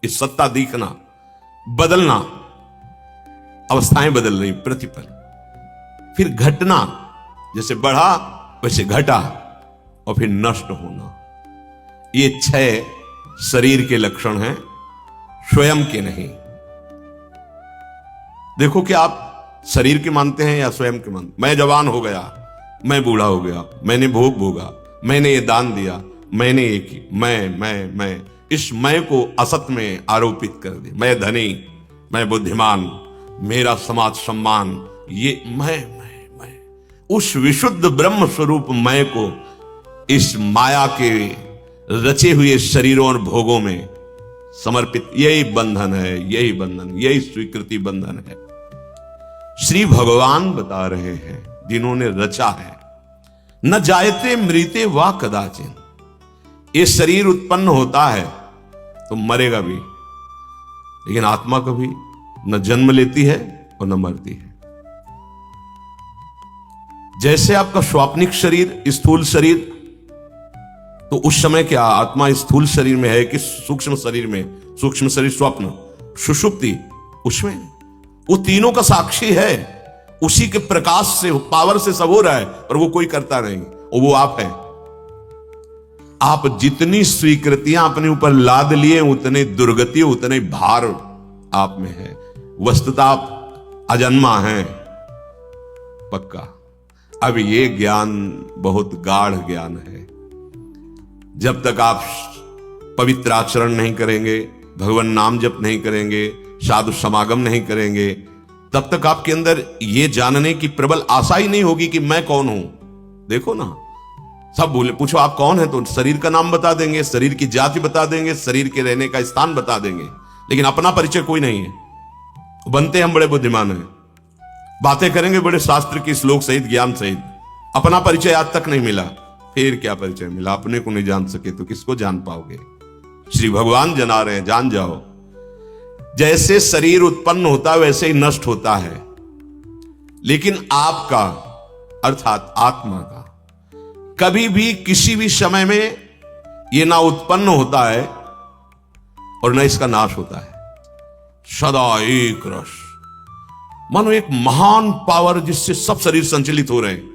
ये सत्ता दिखना, बदलना, अवस्थाएं बदल रही प्रतिपल, फिर घटना, जैसे बढ़ा वैसे घटा, और फिर नष्ट होना। ये 6 शरीर के लक्षण हैं, स्वयं के नहीं। देखो कि आप शरीर के मानते हैं या स्वयं के मानते। मैं जवान हो गया, मैं बूढ़ा हो गया, मैंने भोग भोगा, मैंने ये दान दिया, मैंने ये की, मैं इस मैं को असत में आरोपित कर दिया। मैं धनी, मैं बुद्धिमान, मेरा समाज सम्मान, ये मैं उस विशुद्ध ब्रह्म स्वरूप मैं को इस माया के रचे हुए शरीरों और भोगों में समर्पित, यही बंधन है, यही बंधन, यही स्वीकृति बंधन है। श्री भगवान बता रहे हैं जिन्होंने रचा है, न जायते मृते वा कदाचिन। ये शरीर उत्पन्न होता है तो मरेगा भी, लेकिन आत्मा कभी न जन्म लेती है और न मरती है। जैसे आपका स्वाप्निक शरीर, स्थूल शरीर, तो उस समय क्या आत्मा स्थूल शरीर में है कि सूक्ष्म शरीर में? सूक्ष्म शरीर स्वप्न, सुषुप्ति, उसमें वो तीनों का साक्षी है। उसी के प्रकाश से, पावर से सब हो रहा है, और वो कोई करता नहीं, और वो आप है। आप जितनी स्वीकृतियां अपने ऊपर लाद लिए, उतने दुर्गति, उतने भार आप में है। वस्तुतः आप अजन्मा हैं, पक्का। अब ये ज्ञान बहुत गाढ़ ज्ञान है। जब तक आप पवित्र आचरण नहीं करेंगे, भगवान नाम जप नहीं करेंगे, साधु समागम नहीं करेंगे, तब तक आपके अंदर ये जानने की प्रबल आशा ही नहीं होगी कि मैं कौन हूं। देखो ना, सब बोले, पूछो आप कौन है, तो शरीर का नाम बता देंगे, शरीर की जाति बता देंगे, शरीर के रहने का स्थान बता देंगे, लेकिन अपना परिचय कोई नहीं है। बनते हम बड़े बुद्धिमान हैं, बातें करेंगे बड़े शास्त्र की श्लोक सहित, ज्ञान सहित, अपना परिचय आज तक नहीं मिला। फिर क्या परिचय मिला? अपने को नहीं जान सके तो किसको जान पाओगे? श्री भगवान जना रहे हैं, जान जाओ। जैसे शरीर उत्पन्न होता है वैसे ही नष्ट होता है, लेकिन आपका अर्थात आत्मा का कभी भी किसी भी समय में यह ना उत्पन्न होता है और न इसका नाश होता है। सदा एक रस, मानो एक महान पावर जिससे सब शरीर संचलित हो रहे हैं।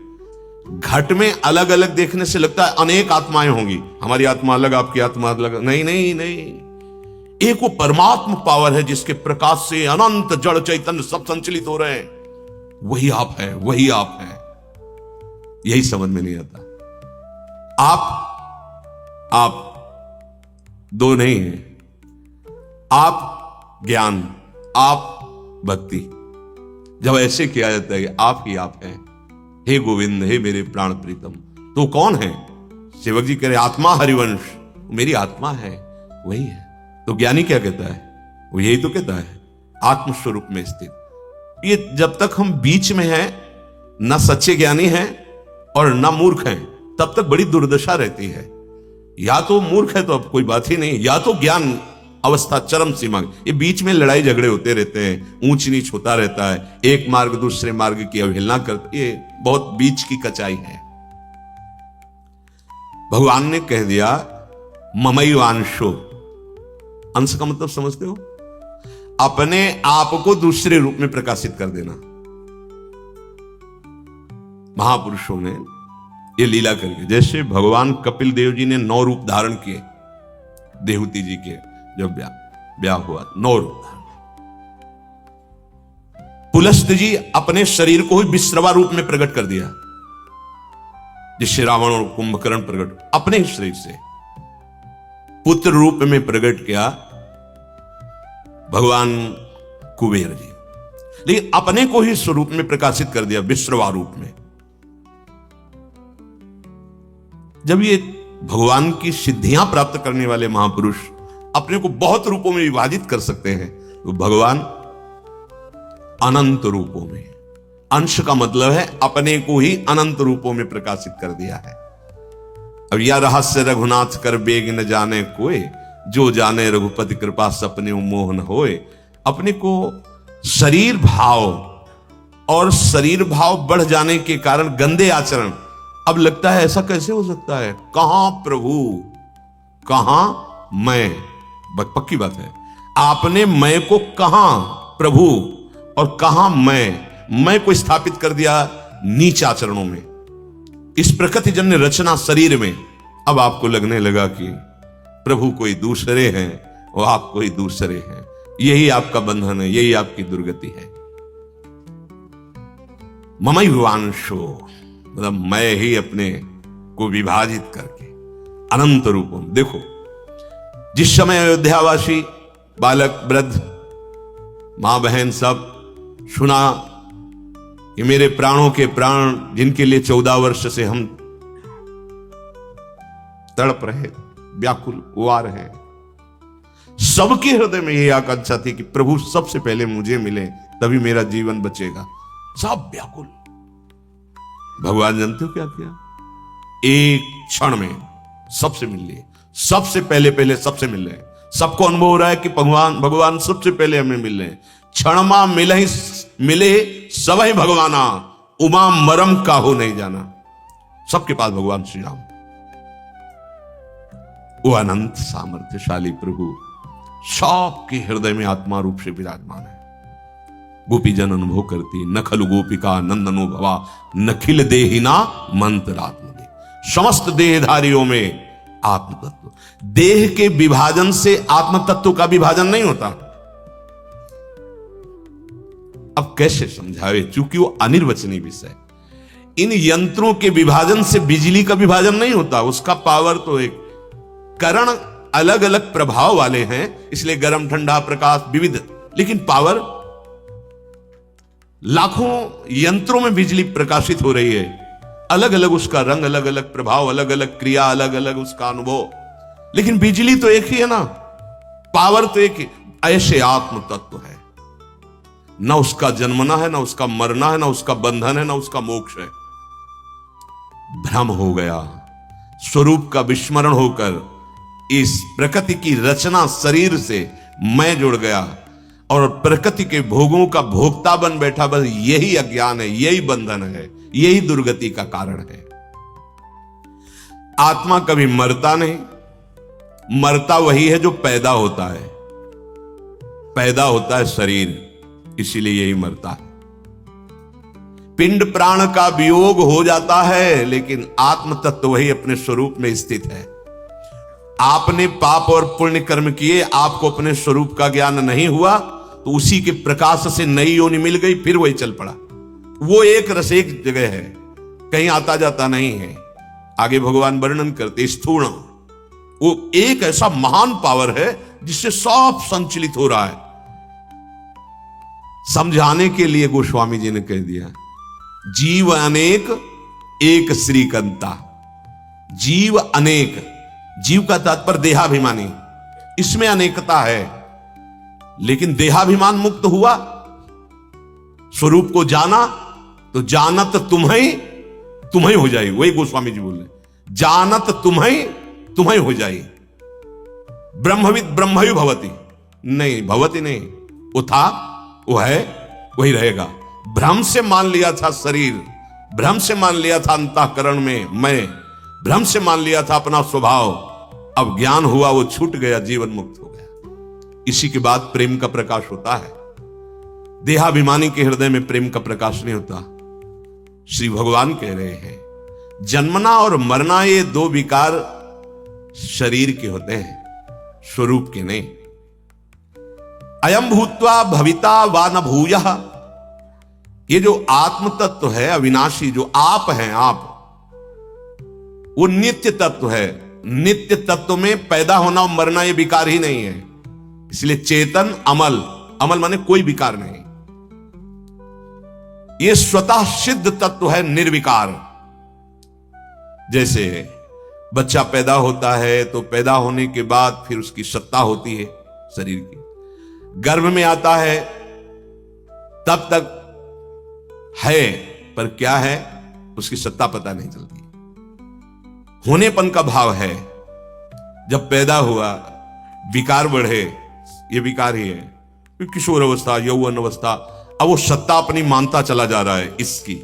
घट में अलग अलग देखने से लगता है अनेक आत्माएं होंगी, हमारी आत्मा अलग, आपकी आत्मा अलग। नहीं नहीं नहीं, एक वो परमात्मा पावर है जिसके प्रकाश से अनंत जड़ चैतन्य सब संचलित हो रहे हैं। वही आप है, वही आप है। यही समझ में नहीं आता। आप दो नहीं हैं। आप ज्ञान, आप भक्ति। जब ऐसे किया जाता है कि आप ही आप हैं, हे गोविंद, हे मेरे प्राण प्रीतम, तो कौन है? सेवक जी कह रहे आत्मा हरिवंश, मेरी आत्मा है, वही है। तो ज्ञानी क्या कहता है? वो यही तो कहता है, आत्मस्वरूप में स्थित। ये जब तक हम बीच में हैं, ना सच्चे ज्ञानी हैं और ना मूर्ख हैं, तब तक बड़ी दुर्दशा रहती है। या तो मूर्ख है तो अब कोई बात ही नहीं, या तो ज्ञान अवस्था चरम सीमा। ये बीच में लड़ाई झगड़े होते रहते हैं, ऊंच नीच होता रहता है, एक मार्ग दूसरे मार्ग की अवहेलना करती है, बहुत बीच की कचाई है। भगवान ने कह दिया ममैवांशो। अंश का मतलब समझते हो? अपने आप को दूसरे रूप में प्रकाशित कर देना। महापुरुषों ने ये लीला करके, जैसे भगवान कपिल देव जी ने 9 रूप धारण किए, देहूति जी के जब ब्याह हुआ 9 रूप धारण। पुलस्त जी अपने शरीर को ही विश्रवा रूप में प्रकट कर दिया, जिससे रावण और कुंभकर्ण प्रकट अपने ही शरीर से पुत्र रूप में प्रकट किया भगवान कुबेर जी, लेकिन अपने को ही स्वरूप में प्रकाशित कर दिया विश्रवा रूप में। जब ये भगवान की सिद्धियां प्राप्त करने वाले महापुरुष अपने को बहुत रूपों में विभाजित कर सकते हैं, तो भगवान अनंत रूपों में, अंश का मतलब है अपने को ही अनंत रूपों में प्रकाशित कर दिया है। अब यह रहस्य रघुनाथ कर बेग न जाने कोई, जो जाने रघुपति कृपा सपने मोहन होए। अपने को शरीर भाव और शरीर भाव बढ़ जाने के कारण गंदे आचरण, अब लगता है ऐसा कैसे हो सकता है? कहां प्रभु, कहां मैं, पक्की बात है। आपने मैं को कहां प्रभु और कहां मैं को स्थापित कर दिया नीच आचरणों में। इस प्रकृति जन्य रचना शरीर में अब आपको लगने लगा कि प्रभु कोई दूसरे हैं और आप कोई दूसरे हैं। यही आपका बंधन है, यही आपकी दुर्गति है। ममैवांशो मतलब मैं ही अपने को विभाजित करके अनंत रूपों। देखो, जिस समय अयोध्यावासी बालक वृद्ध मां बहन सब सुना कि मेरे प्राणों के प्राण जिनके लिए 14 वर्ष से हम तड़प रहे, व्याकुल हुआ रहे, सबके हृदय में यह आकांक्षा थी कि प्रभु सबसे पहले मुझे मिले तभी मेरा जीवन बचेगा। सब व्याकुल। भगवान जानते हो क्या किया? एक क्षण में सबसे मिल लिए, सबसे पहले सबसे मिल रहे। सबको अनुभव हो रहा है कि भगवान सबसे पहले हमें मिल रहे। क्षण मा मिले सब ही भगवाना, उमा मरम काहो नहीं जाना। सबके पास भगवान श्री राम, वो अनंत सामर्थ्यशाली प्रभु सबके हृदय में आत्मा रूप से विराजमान है। गोपी जन अनुभव करती, न खलु गोपिका नंदनो भवा नखिल देहिना मंत्रात्म दे। समस्त देहधारियों में आत्म तत्व। देह के विभाजन से आत्म तत्व का विभाजन नहीं होता। अब कैसे समझावे, चूंकि वो अनिर्वचनीय विषय। इन यंत्रों के विभाजन से बिजली का विभाजन नहीं होता। उसका पावर तो एक करण अलग अलग प्रभाव वाले हैं, इसलिए गर्म ठंडा प्रकाश विविध, लेकिन पावर लाखों यंत्रों में बिजली प्रकाशित हो रही है। अलग अलग उसका रंग, अलग अलग प्रभाव, अलग अलग क्रिया, अलग अलग उसका अनुभव, लेकिन बिजली तो एक ही है ना, पावर तो एक ही। ऐसे आत्म तत्व है, ना उसका जन्मना है, ना उसका मरना है, ना उसका बंधन है, ना उसका मोक्ष है। भ्रम हो गया, स्वरूप का विस्मरण होकर इस प्रकृति की रचना शरीर से मैं जुड़ गया और प्रकृति के भोगों का भोक्ता बन बैठा। बस यही अज्ञान है, यही बंधन है, यही दुर्गति का कारण है। आत्मा कभी मरता नहीं, मरता वही है जो पैदा होता है। पैदा होता है शरीर, इसीलिए यही मरता है। पिंड प्राण का वियोग हो जाता है, लेकिन आत्म तत्व वही अपने स्वरूप में स्थित है। आपने पाप और पुण्य कर्म किए, आपको अपने स्वरूप का ज्ञान नहीं हुआ, तो उसी के प्रकाश से नई योनि मिल गई, फिर वही चल पड़ा। वो एक रस एक जगह है, कहीं आता जाता नहीं है। आगे भगवान वर्णन करते स्थूण, वो एक ऐसा महान पावर है जिससे सब संचलित हो रहा है। समझाने के लिए गोस्वामी जी ने कह दिया, जीव अनेक एक श्रीकंता। जीव अनेक, जीव का तात्पर्य देहाभिमानी, इसमें अनेकता है, लेकिन देहाभिमान मुक्त हुआ, स्वरूप को जाना, तो जानत तुम्हें हो जाए। वही गोस्वामी जी बोल रहे, जानत तुम्हें हो जाए। ब्रह्मविद ब्रह्मयु भवति, नहीं भवति नहीं, वो था, वो है, वही रहेगा। भ्रम से मान लिया था शरीर, भ्रम से मान लिया था अंतःकरण में मैं, भ्रम से मान लिया था अपना स्वभाव। अब ज्ञान हुआ, वो छूट गया, जीवन मुक्त हो गया। इसी के बाद प्रेम का प्रकाश होता है। देहाभिमानी के हृदय में प्रेम का प्रकाश नहीं होता। श्री भगवान कह रहे हैं, जन्मना और मरना ये दो विकार शरीर के होते हैं, स्वरूप के नहीं। अयम भूत्वा भविता वा न भूयः, ये जो आत्म तत्व है अविनाशी, जो आप हैं, आप, वो नित्य तत्व है। नित्य तत्व में पैदा होना और मरना ये विकार ही नहीं है। इसलिए चेतन अमल, अमल माने कोई विकार नहीं, ये स्वतः सिद्ध तत्व है, निर्विकार। जैसे बच्चा पैदा होता है तो पैदा होने के बाद फिर उसकी सत्ता होती है शरीर की, गर्भ में आता है तब तक है, पर क्या है उसकी सत्ता पता नहीं चलती। होनेपन का भाव है, जब पैदा हुआ विकार बढ़े, ये विकार ही है। किशोर अवस्था, यौवन अवस्था, अब वो सत्ता अपनी मानता चला जा रहा है इसकी,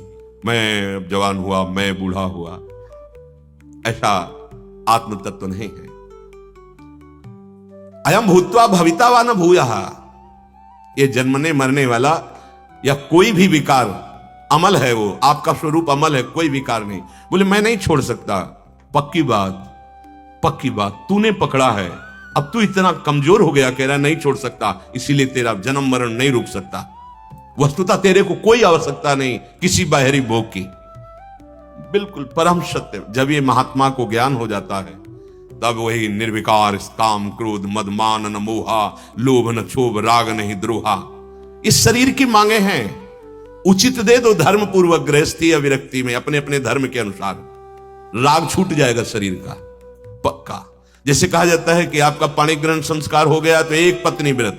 मैं अब जवान हुआ, मैं बूढ़ा हुआ। ऐसा आत्म तत्व नहीं है। अयम भूत्वा भविता वा न भूयः, ये जन्मने मरने वाला या कोई भी विकार अमल है, वो आपका स्वरूप अमल है, कोई विकार नहीं। बोले मैं नहीं छोड़ सकता। पक्की बात तूने पकड़ा है, अब तू इतना कमजोर हो गया, कह रहा नहीं छोड़ सकता, इसीलिए तेरा जन्म मरण नहीं रुक सकता। वस्तुतः तेरे को कोई आवश्यकता नहीं किसी बाहरी भोग की। बिल्कुल परम सत्य। जब ये महात्मा को ज्ञान हो जाता है तब वही निर्विकार काम क्रोध मद मान न मोहा लोभ न क्षोभ राग नहीं द्रोहा, इस शरीर की मांगे हैं, उचित दे दो धर्म पूर्वक गृहस्थी या विरक्ति में अपने अपने धर्म के अनुसार, राग छूट जाएगा शरीर का पक्का। जैसे कहा जाता है कि आपका पाणी ग्रहण संस्कार हो गया तो एक पत्नी व्रत,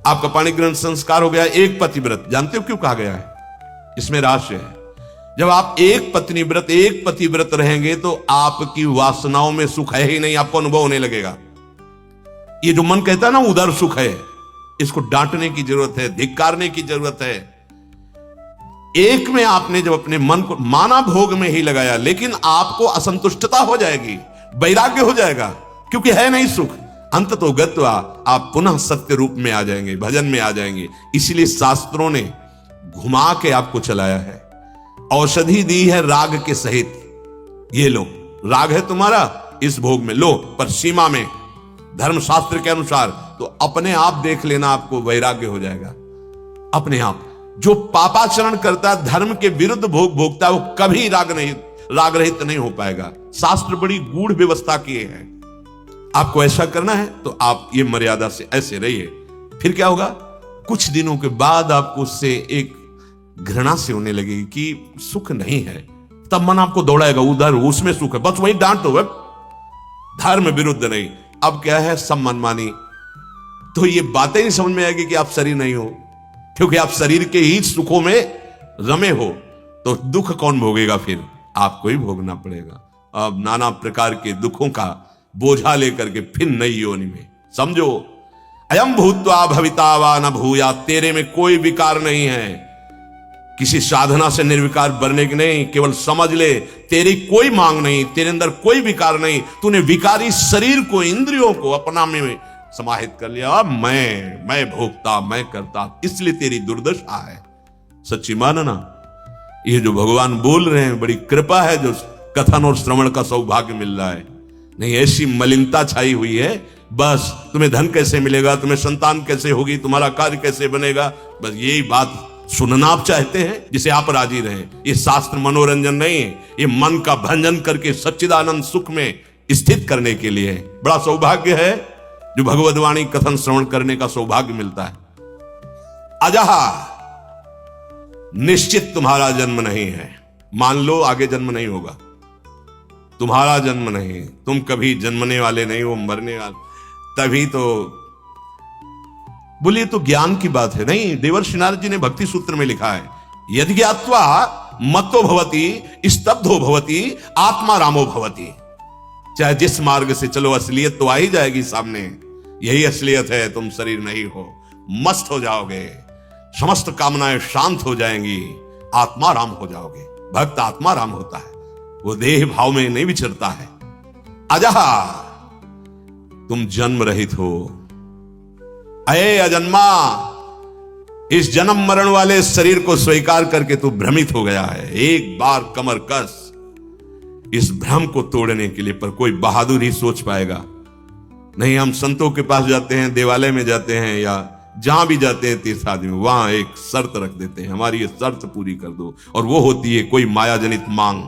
आपका पाणी ग्रहण संस्कार हो गया एक पति व्रत। जानते हो क्यों कहा गया है? इसमें रहस्य है। जब आप एक पत्नी व्रत एक पति व्रत रहेंगे तो आपकी वासनाओं में सुख है ही नहीं, आपको अनुभव होने लगेगा। ये जो मन कहता है ना उदर सुख है, इसको डांटने की जरूरत है, धिक्कारने की जरूरत है। एक में आपने जब अपने मन को माना भोग में ही लगाया, लेकिन आपको असंतुष्टता हो जाएगी, वैराग्य हो जाएगा, क्योंकि है नहीं सुख। अंत तो गत्वा आप पुनः सत्य रूप में आ जाएंगे, भजन में आ जाएंगे। इसलिए शास्त्रों ने घुमा के आपको चलाया है, औषधि दी है राग के सहित। ये लो, राग है तुम्हारा इस भोग में लो, पर सीमा में, धर्मशास्त्र के अनुसार। तो अपने आप देख लेना, आपको वैराग्य हो जाएगा अपने आप। जो पापाचरण करता है, धर्म के विरुद्ध भोग भोगता है, वो कभी राग रहित नहीं हो पाएगा। शास्त्र बड़ी गूढ़ व्यवस्था किए हैं। आपको ऐसा करना है तो आप ये मर्यादा से ऐसे रहिए। फिर क्या होगा? कुछ दिनों के बाद आपको उससे एक घृणा से होने लगेगी कि सुख नहीं है, तब मन आपको दौड़ाएगा उधर, उसमें सुख है, बस वही डांट दो, धर्म विरुद्ध नहीं। अब क्या है? सब मनमानी। तो ये बातें ही समझ में आएगी कि आप शरीर नहीं हो, क्योंकि आप शरीर के ही सुखों में रमे हो, तो दुख कौन भोगेगा? फिर आपको ही भोगना पड़ेगा। अब नाना प्रकार के दुखों का बोझा लेकर के फिर नई योनि में। समझो, अयम भूत्वा भविता वा न भूया, तेरे में कोई विकार नहीं है, किसी साधना से निर्विकार बनने की नहीं, केवल समझ ले तेरी कोई मांग नहीं, तेरे अंदर कोई विकार नहीं। तूने विकारी शरीर को, इंद्रियों को अपना में समाहित कर लिया। मैं भोगता, मैं करता, इसलिए तेरी दुर्दशा है। सच्ची मानना, ये जो भगवान बोल रहे हैं बड़ी कृपा है, जो कथन और श्रवण का सौभाग्य मिल रहा है। नहीं ऐसी मलिनता छाई हुई है, बस तुम्हें धन कैसे मिलेगा, तुम्हें संतान कैसे होगी, तुम्हारा कार्य कैसे बनेगा, बस यही बात सुनना आप चाहते हैं, जिसे आप राजी रहें। ये शास्त्र मनोरंजन नहीं है, ये मन का भंजन करके सच्चिदानंद सुख में स्थित करने के लिए है। बड़ा सौभाग्य है जो भगवद्वाणी कथन श्रवण करने का सौभाग्य मिलता है। अजहा, निश्चित तुम्हारा जन्म नहीं है। मान लो आगे जन्म नहीं होगा, तुम्हारा जन्म नहीं, तुम कभी जन्मने वाले नहीं हो, मरने वाले। तभी तो बोलिए, तो ज्ञान की बात है। नहीं, देवर्षि नारद जी ने भक्ति सूत्र में लिखा है, यदि ज्ञात्वा मत्तो भवति स्तब्धो भवति आत्मा रामो भवति। चाहे जिस मार्ग से चलो, असलियत तो आ ही जाएगी सामने। यही असलियत है, तुम शरीर नहीं हो, मस्त हो जाओगे, समस्त कामनाएं शांत हो जाएंगी, आत्मा राम हो जाओगे। भक्त आत्मा राम होता है, वो देह भाव में नहीं विचरता है। अजहा, तुम जन्म रहित हो। अये अजन्मा, इस जन्म मरण वाले शरीर को स्वीकार करके तू भ्रमित हो गया है। एक बार कमर कस, इस भ्रम को तोड़ने के लिए, पर कोई बहादुर ही सोच पाएगा। नहीं, हम संतों के पास जाते हैं, देवालय में जाते हैं, या जहां भी जाते हैं तीर्थ आदि में, वहां एक शर्त रख देते हैं, हमारी ये शर्त पूरी कर दो, और वो होती है कोई माया जनित मांग।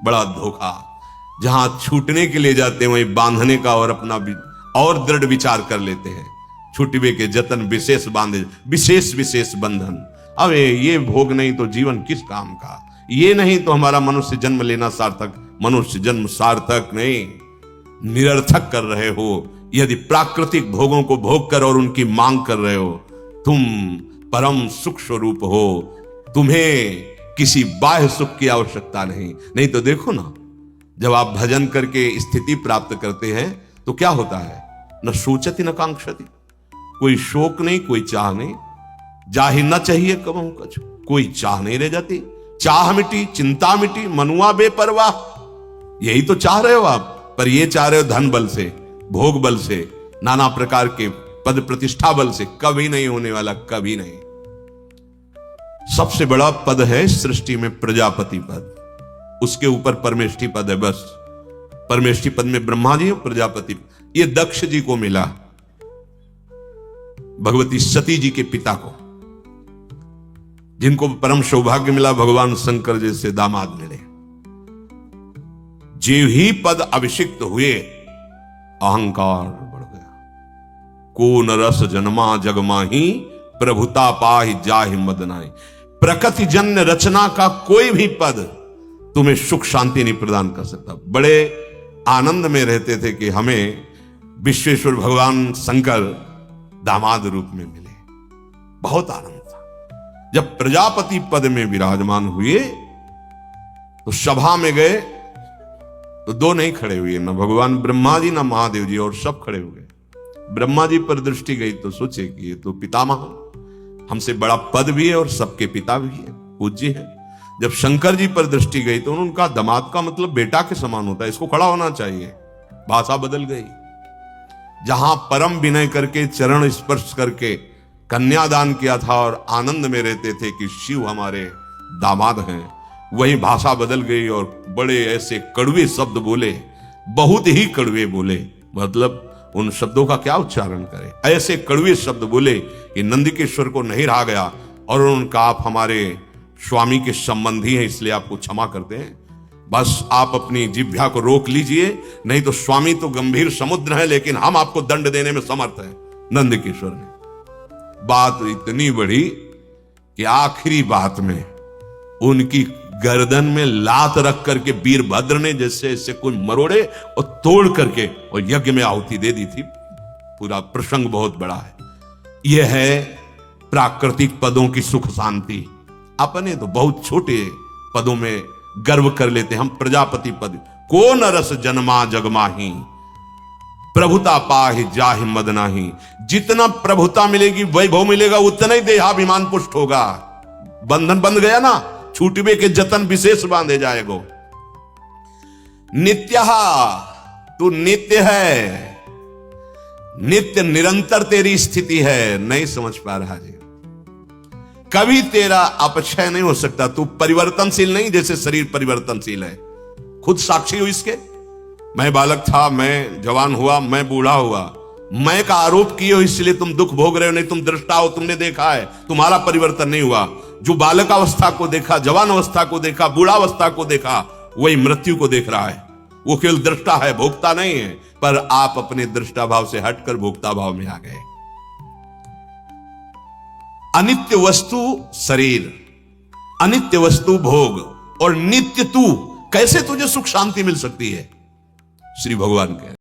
बड़ा धोखा। जहां छूटने के लिए जाते हैं वहीं बांधने का और अपना और दृढ़ विचार कर लेते हैं। छुटवे के जतन विशेष बांधे, विशेष बंधन। अब ये भोग नहीं तो जीवन किस काम का? ये नहीं तो हमारा मनुष्य जन्म लेना सार्थक। मनुष्य जन्म सार्थक नहीं, निरर्थक कर रहे हो यदि प्राकृतिक भोगों को भोग कर और उनकी मांग कर रहे हो। तुम परम सुख स्वरूप हो, तुम्हें किसी बाह्य सुख की आवश्यकता नहीं। नहीं तो देखो ना, जब आप भजन करके स्थिति प्राप्त करते हैं तो क्या होता है? न सोचती न कांक्षति, कोई शोक नहीं, कोई चाह नहीं। जाहि न चाहिए कबहू कछु, कोई चाह नहीं रह जाती। चाह मिटी, चिंता मिटी, मनुआ बेपरवाह। यही तो चाह रहे हो आप, पर ये चाह रहे हो धन बल से, भोग बल से। नाना प्रकार के पद प्रतिष्ठा बल से, कभी नहीं होने वाला, कभी नहीं। सबसे बड़ा पद है सृष्टि में प्रजापति पद, उसके ऊपर परमेष्ठी पद है। बस परमेष्ठी पद में ब्रह्मा जी और प्रजापति, ये दक्ष जी को मिला, भगवती सती जी के पिता को, जिनको परम सौभाग्य मिला भगवान शंकर जैसे दामाद मिले। जे ही पद अभिषिक्त हुए, अहंकार बढ़ गया। को नरस जन्मा जगमाही, प्रभुता पाहि जाहि मदनाई। प्रकृति जन्य रचना का कोई भी पद तुम्हें सुख शांति नहीं प्रदान कर सकता। बड़े आनंद में रहते थे कि हमें विश्वेश्वर भगवान शंकर दामाद रूप में मिले, बहुत आनंद था। जब प्रजापति पद में विराजमान हुए तो सभा में गए तो दो नहीं खड़े हुए, न भगवान ब्रह्मा जी न महादेव जी, और सब खड़े हो गए। ब्रह्मा जी पर दृष्टि गई तो सोचे कि ये तो पितामह, हमसे बड़ा पद भी है और सबके पिता भी है, पूज्य है। जब शंकर जी पर दृष्टि गई तो उनका दामाद का मतलब बेटा के समान होता है, इसको खड़ा होना चाहिए। भाषा बदल गई। जहां परम विनय करके चरण स्पर्श करके कन्यादान किया था और आनंद में रहते थे कि शिव हमारे दामाद हैं, वही भाषा बदल गई और बड़े ऐसे कड़वे शब्द बोले, बहुत ही कड़वे बोले। मतलब उन शब्दों का क्या उच्चारण करें, ऐसे कड़वे शब्द बोले कि नंदिकेश्वर को नहीं रहा गया। और उनका, आप हमारे स्वामी के संबंधी हैं इसलिए आपको क्षमा करते हैं, बस आप अपनी जिह्वा को रोक लीजिए, नहीं तो स्वामी तो गंभीर समुद्र है लेकिन हम आपको दंड देने में समर्थ हैं। नंदकिशोर ने बात इतनी बड़ी कि आखिरी बात में उनकी गर्दन में लात रख करके वीरभद्र ने जैसे ऐसे कोई मरोड़े और तोड़ करके और यज्ञ में आहुति दे दी थी। पूरा प्रसंग बहुत बड़ा है। यह है प्राकृतिक पदों की सुख शांति। अपने तो बहुत छोटे पदों में गर्व कर लेते हैं हम। प्रजापति पद, को नरस जन्मा जगमाही, प्रभुता पाहि जाहि मदनाही। जितना प्रभुता मिलेगी, वैभव मिलेगा, उतना ही देहाभिमान पुष्ट होगा। बंधन बंध गया ना, छूटवे के जतन विशेष बांधे जाएगो। नित्य, तू नित्य है, नित्य निरंतर तेरी स्थिति है। नहीं समझ पा रहा जी, कभी तेरा अपक्षय नहीं हो सकता। तू परिवर्तनशील नहीं, जैसे शरीर परिवर्तनशील है। खुद साक्षी हो इसके। मैं बालक था, मैं जवान हुआ, मैं बूढ़ा हुआ। मैं का आरोप किए हो इसलिए तुम दुख भोग रहे हो, नहीं तुम दृष्टा हो, तुमने देखा है, तुम्हारा परिवर्तन नहीं हुआ। जो बालक अवस्था को देखा, जवान अवस्था को देखा, बूढ़ा अवस्था को देखा, वही मृत्यु को देख रहा है। वो केवल दृष्टा है, भोक्ता नहीं है। पर आप अपने दृष्टा भाव से हटकर भोक्ता भाव में आ गए। अनित्य वस्तु शरीर, अनित्य वस्तु भोग, और नित्य तू, कैसे तुझे सुख शांति मिल सकती है? श्री भगवान के